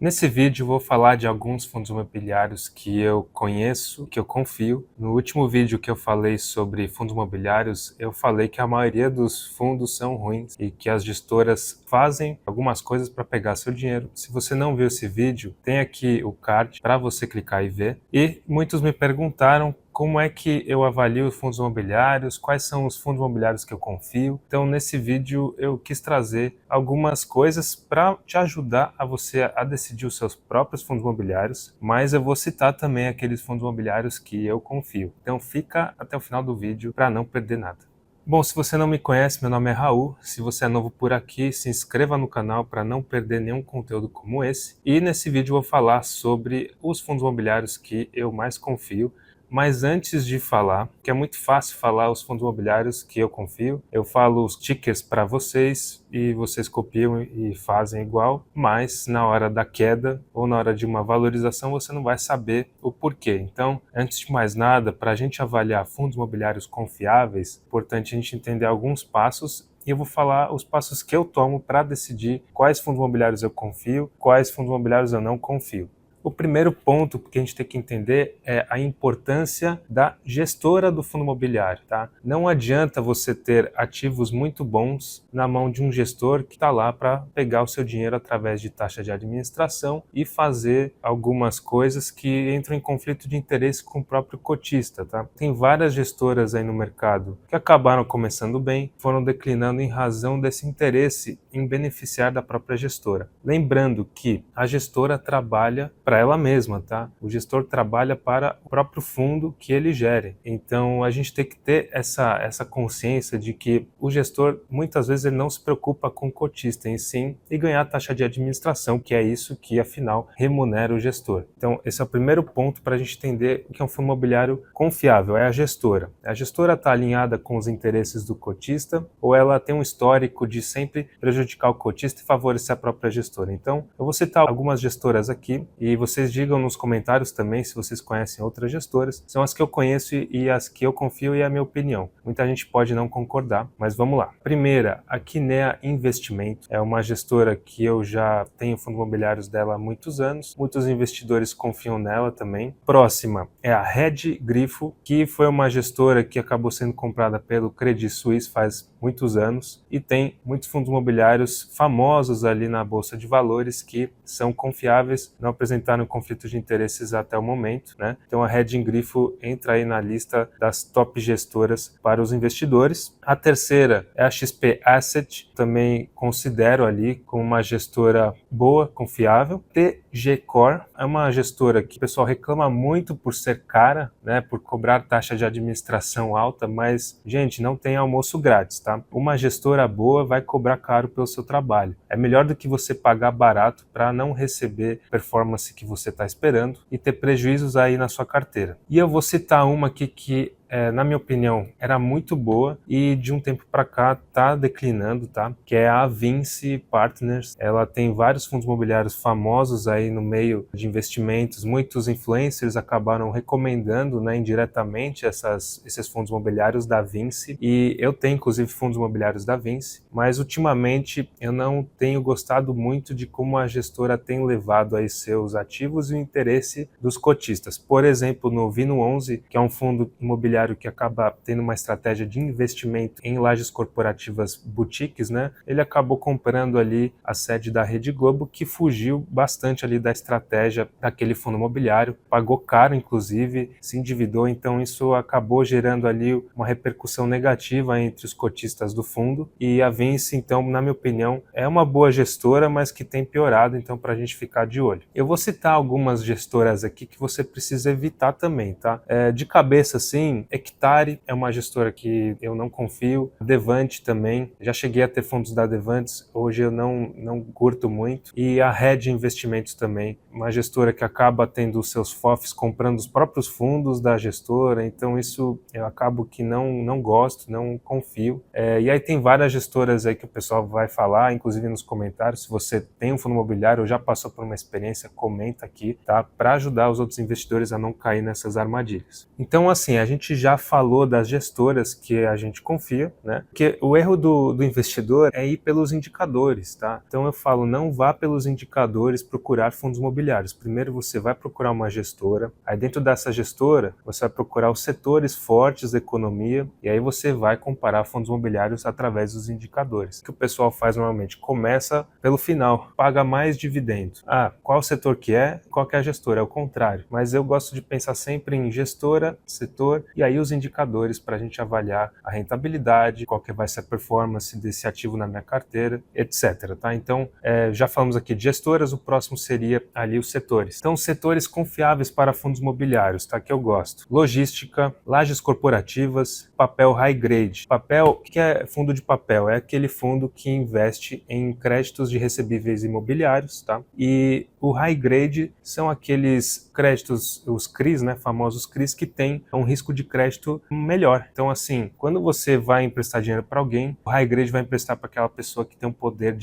Nesse vídeo vou falar de alguns fundos imobiliários que eu conheço, que eu confio. No último vídeo que eu falei sobre fundos imobiliários, eu falei que a maioria dos fundos são ruins e que as gestoras fazem algumas coisas para pegar seu dinheiro. Se você não viu esse vídeo, tem aqui o card para você clicar e ver. E muitos me perguntaram como é que eu avalio os fundos imobiliários, quais são os fundos imobiliários que eu confio. Então, nesse vídeo, eu quis trazer algumas coisas para te ajudar a você a decidir os seus próprios fundos imobiliários, mas eu vou citar também aqueles fundos imobiliários que eu confio. Então, fica até o final do vídeo para não perder nada. Bom, se você não me conhece, meu nome é Raul. Se você é novo por aqui, se inscreva no canal para não perder nenhum conteúdo como esse. E nesse vídeo eu vou falar sobre os fundos imobiliários que eu mais confio. Mas antes de falar, que é muito fácil falar os fundos imobiliários que eu confio, eu falo os tickers para vocês e vocês copiam e fazem igual, mas na hora da queda ou na hora de uma valorização você não vai saber o porquê. Então, antes de mais nada, para a gente avaliar fundos imobiliários confiáveis, é importante a gente entender alguns passos e eu vou falar os passos que eu tomo para decidir quais fundos imobiliários eu confio, quais fundos imobiliários eu não confio. O primeiro ponto que a gente tem que entender é a importância da gestora do fundo imobiliário, tá? Não adianta você ter ativos muito bons na mão de um gestor que está lá para pegar o seu dinheiro através de taxa de administração e fazer algumas coisas que entram em conflito de interesse com o próprio cotista, tá? Tem várias gestoras aí no mercado que acabaram começando bem, foram declinando em razão desse interesse em beneficiar da própria gestora. Lembrando que a gestora trabalha para ela mesma, tá? O gestor trabalha para o próprio fundo que ele gere. Então a gente tem que ter essa consciência de que o gestor muitas vezes ele não se preocupa com o cotista em si e ganhar taxa de administração, que é isso que afinal remunera o gestor. Então esse é o primeiro ponto para a gente entender o que é um fundo imobiliário confiável, é a gestora. A gestora está alinhada com os interesses do cotista ou ela tem um histórico de sempre prejudicar o cotista e favorecer a própria gestora. Então eu vou citar algumas gestoras aqui e vocês digam nos comentários também se vocês conhecem outras gestoras. São as que eu conheço e as que eu confio e é a minha opinião. Muita gente pode não concordar, mas vamos lá. Primeira, a Kinea Investimento. É uma gestora que eu já tenho fundos imobiliários dela há muitos anos. Muitos investidores confiam nela também. Próxima é a Red Grifo, que foi uma gestora que acabou sendo comprada pelo Credit Suisse faz muitos anos e tem muitos fundos imobiliários famosos ali na Bolsa de Valores que são confiáveis, não apresentaram conflito de interesses até o momento, né? Então a Red Grifo entra aí na lista das top gestoras para os investidores. A terceira é a XP Asset, também considero ali como uma gestora boa, confiável. TG Core é uma gestora que o pessoal reclama muito por ser cara, né? Por cobrar taxa de administração alta, mas, gente, não tem almoço grátis, tá? Uma gestora boa vai cobrar caro pelo seu trabalho. É melhor do que você pagar barato para não receber performance que você está esperando e ter prejuízos aí na sua carteira. E eu vou citar uma aqui que na minha opinião, era muito boa e de um tempo para cá está declinando, tá? Que é a Vinci Partners. Ela tem vários fundos imobiliários famosos aí no meio de investimentos. Muitos influencers acabaram recomendando, né, indiretamente esses fundos imobiliários da Vinci. E eu tenho, inclusive, fundos imobiliários da Vinci, mas ultimamente eu não tenho gostado muito de como a gestora tem levado aí seus ativos e o interesse dos cotistas. Por exemplo, no Vino 11, que é um fundo imobiliário que acaba tendo uma estratégia de investimento em lajes corporativas boutiques, né? Ele acabou comprando ali a sede da Rede Globo, que fugiu bastante ali da estratégia daquele fundo imobiliário, pagou caro, inclusive, se endividou, então isso acabou gerando ali uma repercussão negativa entre os cotistas do fundo, e a Vinci, então, na minha opinião, é uma boa gestora, mas que tem piorado, então, para a gente ficar de olho. Eu vou citar algumas gestoras aqui que você precisa evitar também, tá? De cabeça, assim, Hectare é uma gestora que eu não confio, Devante também, já cheguei a ter fundos da Devantes, hoje eu não curto muito, e a Red Investimentos também, uma gestora que acaba tendo os seus FOFs comprando os próprios fundos da gestora, então isso eu acabo que não gosto, não confio. E aí tem várias gestoras aí que o pessoal vai falar, inclusive nos comentários, se você tem um fundo imobiliário ou já passou por uma experiência, comenta aqui, tá? Para ajudar os outros investidores a não cair nessas armadilhas. Então, assim, a gente gente já falou das gestoras que a gente confia, né? Porque o erro do investidor é ir pelos indicadores, tá? Então eu falo, não vá pelos indicadores procurar fundos imobiliários. Primeiro você vai procurar uma gestora, aí dentro dessa gestora você vai procurar os setores fortes da economia e aí você vai comparar fundos imobiliários através dos indicadores. O que o pessoal faz normalmente? Começa pelo final, paga mais dividendo. Ah, qual setor que é? Qual que é a gestora? É o contrário. Mas eu gosto de pensar sempre em gestora, setor e aí os indicadores para a gente avaliar a rentabilidade, qual que vai ser a performance desse ativo na minha carteira, etc. Tá? Então, já falamos aqui de gestoras, o próximo seria ali os setores. Então, setores confiáveis para fundos imobiliários, tá? Que eu gosto. Logística, lajes corporativas, papel high grade. Papel, o que é fundo de papel? É aquele fundo que investe em créditos de recebíveis imobiliários, tá? E o high grade são aqueles créditos, os CRIs, né, famosos CRIs, que têm um risco de crédito melhor. Então, assim, quando você vai emprestar dinheiro para alguém, o high grade vai emprestar para aquela pessoa que tem um poder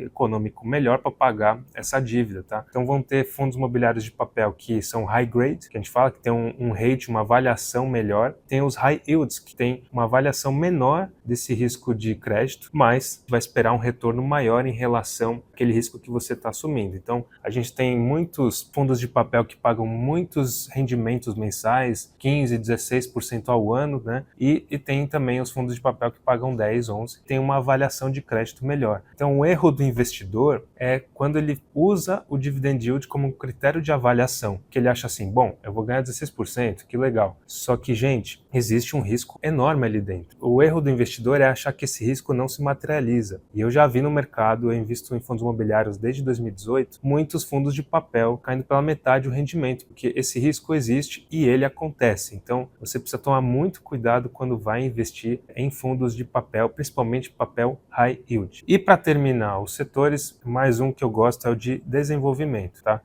econômico melhor para pagar essa dívida, tá? Então, vão ter fundos imobiliários de papel que são high grade, que a gente fala que tem um rate, uma avaliação melhor. Tem os high yields, que tem uma avaliação menor desse risco de crédito, mas vai esperar um retorno maior em relação àquele risco que você está assumindo. Então, a gente tem muitos fundos de papel que pagam muitos rendimentos mensais, 15%, 16% ao ano, né? E tem também os fundos de papel que pagam 10%, 11%, tem uma avaliação de crédito melhor. Então, o erro do investidor é quando ele usa o dividend yield como um critério de avaliação, que ele acha assim, bom, eu vou ganhar 16%, que legal. Só que, gente, existe um risco enorme ali dentro. O erro do investidor é achar que esse risco não se materializa. E eu já vi no mercado, eu invisto em fundos imobiliários desde 2018, muitos fundos de papel caindo pela metade o rendimento, porque esse risco existe e ele acontece. Então, você precisa tomar muito cuidado quando vai investir em fundos de papel, principalmente papel high yield. E para terminar, os setores, mais um que eu gosto é o de desenvolvimento, tá?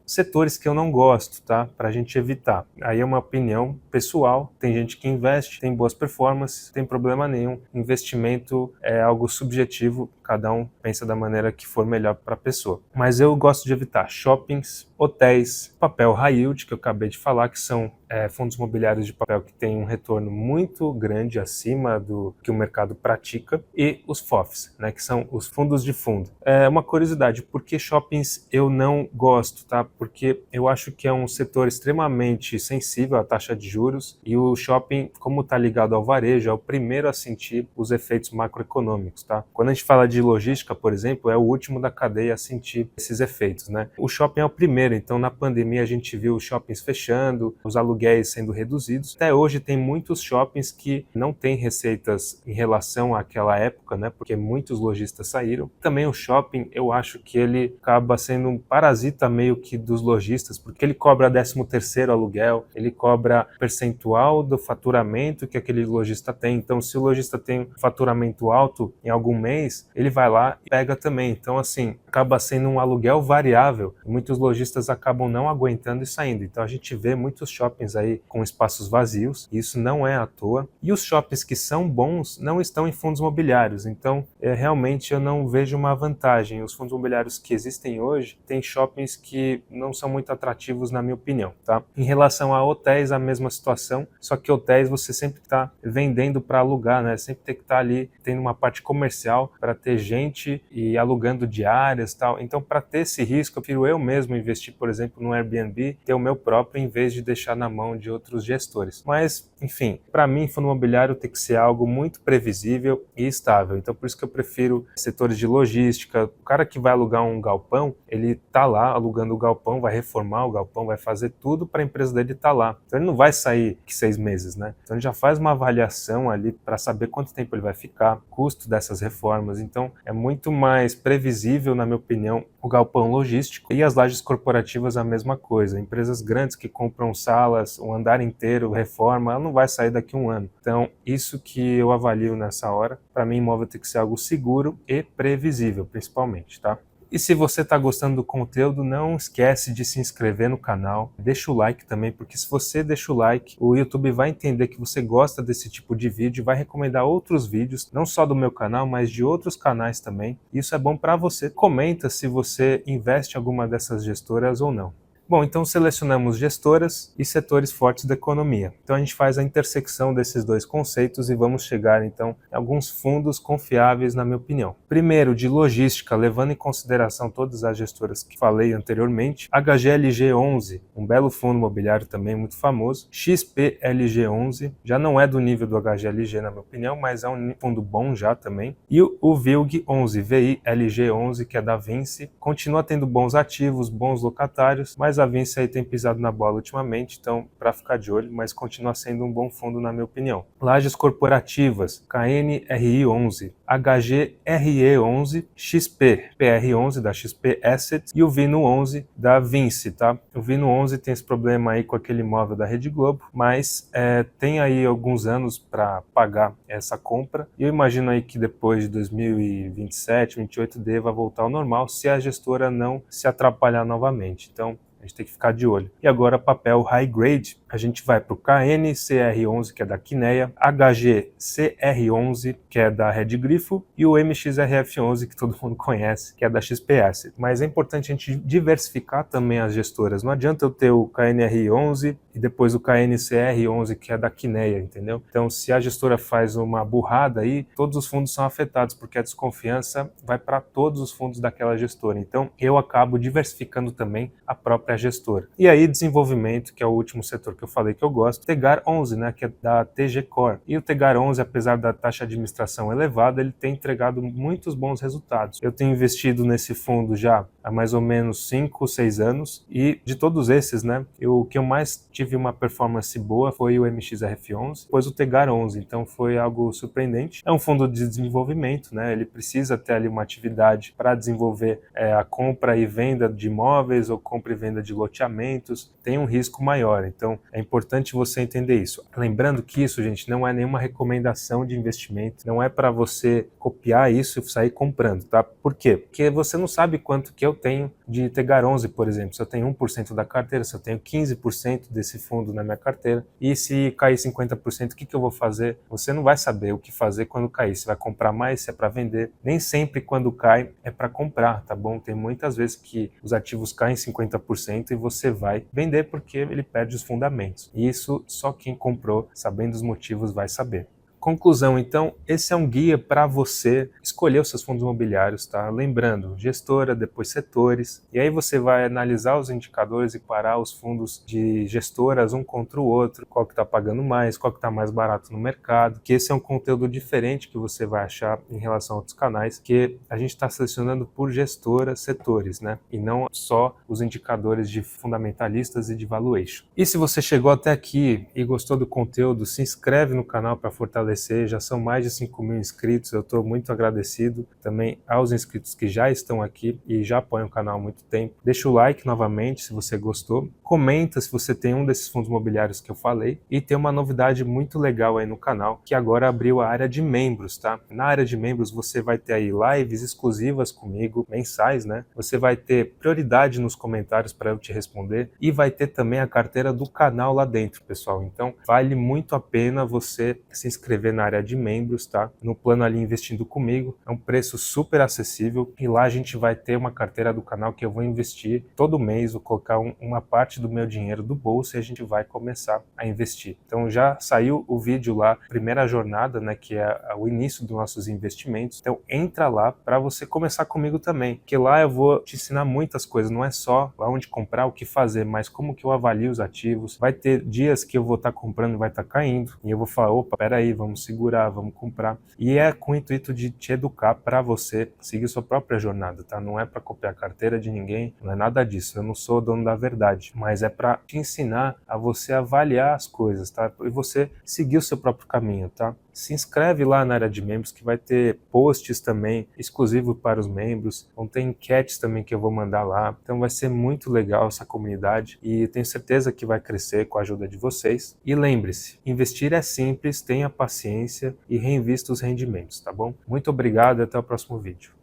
Setores que eu não gosto, tá? Para a gente evitar. Aí é uma opinião pessoal, tem gente que investe, tem boas performances, tem problema nenhum. Investimento é algo subjetivo, cada um pensa da maneira que for melhor para a pessoa. Mas eu gosto de evitar shoppings, hotéis, papel high yield, que eu acabei de falar, que são fundos imobiliários de papel que têm um retorno muito grande acima do que o mercado pratica, e os FOFs, né, que são os fundos de fundo. Uma curiosidade, por que shoppings eu não gosto, tá? Porque eu acho que é um setor extremamente sensível à taxa de juros e o shopping, como está ligado ao varejo, é o primeiro a sentir os efeitos macroeconômicos, tá? Quando a gente fala de logística, por exemplo, é o último da cadeia a sentir esses efeitos, né? O shopping é o primeiro, então na pandemia a gente viu os shoppings fechando, os aluguéis sendo reduzidos. Até hoje tem muitos shoppings que não têm receitas em relação àquela época, né? Porque muitos lojistas saíram. Também o shopping, eu acho que ele acaba sendo um parasita meio que dos lojistas, porque ele cobra 13º aluguel, ele cobra percentual do faturamento que aquele lojista tem. Então, se o lojista tem um faturamento alto em algum mês, ele vai lá e pega também. Então, assim, acaba sendo um aluguel variável. Muitos lojistas acabam não aguentando e saindo. Então, a gente vê muitos shoppings aí com espaços vazios, e isso não é à toa. E os shoppings que são bons não estão em fundos imobiliários, então realmente eu não vejo uma vantagem. Os fundos imobiliários que existem hoje têm shoppings que não são muito atrativos na minha opinião, tá? Em relação a hotéis, a mesma situação, só que hotéis você sempre está vendendo para alugar, né? Sempre tem que estar ali tendo uma parte comercial para ter gente e alugando diárias e tal. Então, para ter esse risco, eu prefiro eu mesmo investir, por exemplo, no Airbnb, ter o meu próprio, em vez de deixar na mão de outros gestores. Mas, enfim, para mim, fundo imobiliário tem que ser algo muito previsível e estável. Então, por isso que eu prefiro setores de logística. O cara que vai alugar um galpão, ele tá lá alugando o galpão, vai reformar o galpão, vai fazer tudo para a empresa dele estar lá. Então, ele não vai sair em 6 meses, né? Então, ele já faz uma avaliação ali para saber quanto tempo ele vai ficar, custo dessas reformas. Então, é muito mais previsível, na minha opinião, o galpão logístico. E as lajes corporativas a mesma coisa. Empresas grandes que compram salas, um andar inteiro, reforma, ela não vai sair daqui a um ano. Então, isso que eu avalio nessa hora. Para mim, imóvel tem que ser algo seguro e previsível, principalmente, tá? E se você está gostando do conteúdo, não esquece de se inscrever no canal, deixa o like também, porque se você deixa o like, o YouTube vai entender que você gosta desse tipo de vídeo e vai recomendar outros vídeos, não só do meu canal, mas de outros canais também. Isso é bom para você. Comenta se você investe em alguma dessas gestoras ou não. Bom, então selecionamos gestoras e setores fortes da economia. Então a gente faz a intersecção desses dois conceitos e vamos chegar então em alguns fundos confiáveis, na minha opinião. Primeiro, de logística, levando em consideração todas as gestoras que falei anteriormente, HGLG11, um belo fundo imobiliário também muito famoso, XPLG11, já não é do nível do HGLG na minha opinião, mas é um fundo bom já também, e o VILG11, VILG11, que é da Vinci, continua tendo bons ativos, bons locatários, mas a Vinci aí tem pisado na bola ultimamente, então para ficar de olho, mas continua sendo um bom fundo na minha opinião. Lajes corporativas, KNRI11, HGRE11, XPPR11 da XP Assets e o VINO11 da Vinci, tá? O VINO11 tem esse problema aí com aquele imóvel da Rede Globo, mas tem aí alguns anos para pagar essa compra e eu imagino aí que depois de 2027, 2028 deva voltar ao normal se a gestora não se atrapalhar novamente. Então, a gente tem que ficar de olho. E agora, papel high grade, a gente vai para o KNCR11, que é da Quineia, HGCR11, que é da Rede Grifo, e o MXRF11, que todo mundo conhece, que é da XP Asset. Mas é importante a gente diversificar também as gestoras. Não adianta eu ter o KNR11 e depois o KNCR11, que é da Quineia, entendeu? Então, se a gestora faz uma burrada aí, todos os fundos são afetados, porque a desconfiança vai para todos os fundos daquela gestora. Então, eu acabo diversificando também a própria gestora. E aí, desenvolvimento, que é o último setor que eu falei que eu gosto, Tegar 11, né, que é da TG Core. E o Tegar 11, apesar da taxa de administração elevada, ele tem entregado muitos bons resultados. Eu tenho investido nesse fundo já há mais ou menos 5 ou 6 anos e de todos esses, né, o que eu mais tive uma performance boa foi o MXRF11, depois o Tegar 11, então foi algo surpreendente. É um fundo de desenvolvimento, né, ele precisa ter ali uma atividade para desenvolver a compra e venda de imóveis ou compra e venda de loteamentos, tem um risco maior, então é importante você entender isso. Lembrando que isso, gente, não é nenhuma recomendação de investimento, não é para você copiar isso e sair comprando, tá? Por quê? Porque você não sabe quanto que eu tenho de Tegar 11, por exemplo, se eu tenho 1% da carteira, se eu tenho 15% desse fundo na minha carteira, e se cair 50%, o que eu vou fazer? Você não vai saber o que fazer quando cair, se vai comprar mais, se é para vender, nem sempre quando cai é para comprar, tá bom? Tem muitas vezes que os ativos caem 50% e você vai vender porque ele perde os fundamentos. E isso só quem comprou, sabendo os motivos, vai saber. Conclusão, então, esse é um guia para você escolher os seus fundos imobiliários, tá? Lembrando, gestora, depois setores, e aí você vai analisar os indicadores e parar os fundos de gestoras um contra o outro, qual que está pagando mais, qual que está mais barato no mercado, que esse é um conteúdo diferente que você vai achar em relação a outros canais, que a gente está selecionando por gestora, setores, né? E não só os indicadores de fundamentalistas e de valuation. E se você chegou até aqui e gostou do conteúdo, se inscreve no canal para fortalecer. Já são mais de 5 mil inscritos, eu estou muito agradecido também aos inscritos que já estão aqui e já apoiam o canal há muito tempo. Deixa o like novamente se você gostou, comenta se você tem um desses fundos imobiliários que eu falei e tem uma novidade muito legal aí no canal, que agora abriu a área de membros, tá? Na área de membros você vai ter aí lives exclusivas comigo, mensais, né? Você vai ter prioridade nos comentários para eu te responder e vai ter também a carteira do canal lá dentro, pessoal. Então vale muito a pena você se inscrever na área de membros, tá? No plano ali investindo comigo, é um preço super acessível e lá a gente vai ter uma carteira do canal que eu vou investir todo mês, vou colocar uma parte do meu dinheiro do bolso e a gente vai começar a investir. Então já saiu o vídeo lá, primeira jornada, né, que é o início dos nossos investimentos. Então entra lá para você começar comigo também, porque lá eu vou te ensinar muitas coisas, não é só onde comprar, o que fazer, mas como que eu avalio os ativos. Vai ter dias que eu vou estar comprando e vai estar caindo e eu vou falar, opa, peraí, vamos segurar, vamos comprar. E é com o intuito de te educar para você seguir sua própria jornada, tá? Não é para copiar a carteira de ninguém, não é nada disso. Eu não sou dono da verdade, mas é para te ensinar a você avaliar as coisas, tá? E você seguir o seu próprio caminho, tá? Se inscreve lá na área de membros que vai ter posts também exclusivos para os membros, vão ter enquetes também que eu vou mandar lá, então vai ser muito legal essa comunidade e tenho certeza que vai crescer com a ajuda de vocês. E lembre-se, investir é simples, tenha paciência e reinvista os rendimentos, tá bom? Muito obrigado e até o próximo vídeo.